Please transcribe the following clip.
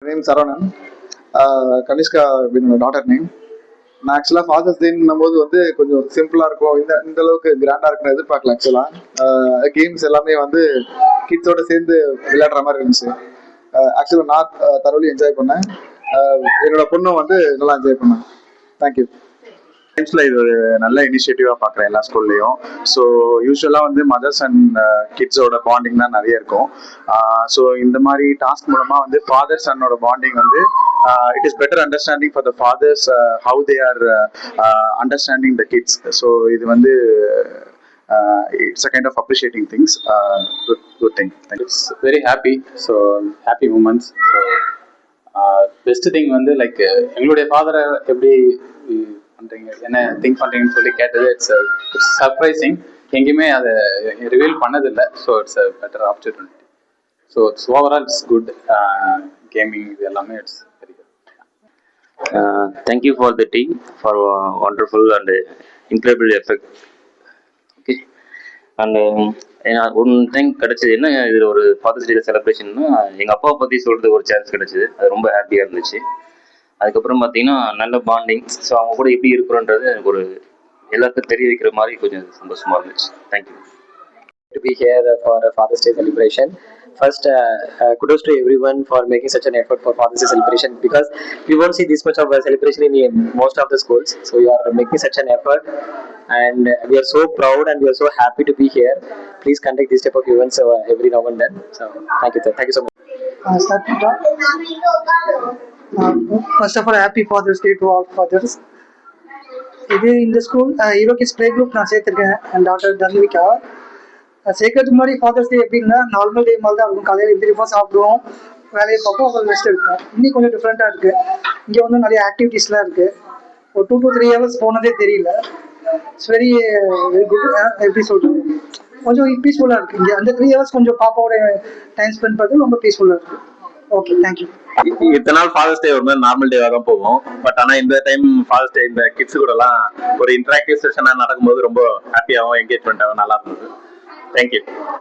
name is Saranan. Kanishka என்னோட daughter name. நான் ஆக்சுவலாக ஃபாதர்ஸ் டேன்னும் போது வந்து கொஞ்சம் சிம்பிளாக இருக்கும், இந்த அளவுக்கு கிராண்டாக இருக்குன்னு எதிர்பார்க்கல. ஆக்சுவலாக கேம்ஸ் எல்லாமே வந்து கிட்ஸோட சேர்ந்து விளையாடுற மாதிரி இருந்துச்சு. ஆக்சுவலாக நான் தரோலி என்ஜாய் பண்ணேன். என்னோட பொண்ணும் வந்து நல்லா என்ஜாய் பண்ணேன். தேங்க்யூ. டைம்ஸ்ல இது ஒரு நல்ல இனிஷியேட்டிவா பாக்குறேன் எல்லா ஸ்கூல்லையும். ஸோ யூஸ்வலா வந்து மதர்ஸ் அண்ட் கிட்ஸோட பாண்டிங் தான் நிறைய இருக்கும். ஸோ இந்த மாதிரி டாஸ்க் மூலமா வந்து ஃபாதர் சன்னோட பாண்டிங் வந்து it is better understanding for the fathers how they are understanding the kids. So இது வந்து it's a kind of appreciating things. Good thing. It's very happy. So happy moments. So best thing வந்து like எங்களுடைய ஃபாதரை எப்படி என்ன think பண்றீங்கன்னு சொல்லி கேட்டது. It's surprising. எங்கேயுமே அதை ரிவீல் பண்ணதில்லை. So it's a better opportunity. So it's overall it's good. Gaming இது எல்லாமே it's very good. Thank you for the team for wonderful and incredible effect. Okay. And one thing கிடைச்சது என்ன, இதில் ஒரு fathers டே செலிப்ரேஷன்னா எங்கள் அப்பாவை பற்றி சொல்கிறதுக்கு ஒரு சான்ஸ் கிடைச்சிது. அது ரொம்ப ஹாப்பியாக இருந்துச்சு. அதுக்கப்புறம் பார்த்தீங்கன்னா நல்ல பாண்டிங். ஸோ அவங்க கூட எப்படி இருக்கிறோன்றது எனக்கு ஒரு எல்லாருக்கும் தெரிய வைக்கிற மாதிரி கொஞ்சம் சந்தோஷமாக இருந்துச்சு. Thank you. To be here for a Father's Day celebration. First, kudos to everyone for making such an effort for Father's Day celebration, because we won't see this much of a celebration in most of the schools. So you are making such an effort, and we are so proud and we are so happy to be here. Please conduct this type of events every now and then. So thank you, sir. Thank you so much. First of all, happy Father's Day to all fathers. இது இந்த school hero kids play group நான் சேர்த்துருக்கேன். என் doctor Dharmika சேர்க்கறதுக்கு முன்னாடி fathers டே எப்படின்னா normal day மாதிரி தான் இருக்கும். காலையில் எழுந்திரிப்போம், சாப்பிடுவோம், வேலையை பார்ப்போம், அப்புறம் ரெஸ்ட் எடுப்போம். இன்னும் கொஞ்சம் டிஃப்ரெண்ட்டாக இருக்குது. இங்கே வந்து நிறைய ஆக்டிவிட்டீஸ்லாம் இருக்குது. ஒரு 2 to 3 hours போனதே தெரியல. It's very very good. எப்படி சொல்கிறது, கொஞ்சம் பீஸ்ஃபுல்லாக இருக்குது. இங்கே அந்த 3 hours கொஞ்சம் பாப்பாவோட டைம் ஸ்பெண்ட் பண்ணுறது ரொம்ப பீஸ்ஃபுல்லாக இருக்குது. Okay, thank you. இத்தனை நாள் ஃபாதர்ஸ் டே ஒரு மாதிரி நார்மல் டேவாக தான் போகும். பட் ஆனால் இந்த டைம் ஃபாதர்ஸ் டே இந்த கிட்ஸ் கூட எல்லாம் ஒரு இன்டராக்டிவ் செஷனாக நடக்கும்போது ரொம்ப ஹாப்பியாகவும் என்கேஜ்மெண்ட்டாகவும் நல்லா இருந்தது. தேங்க்யூ.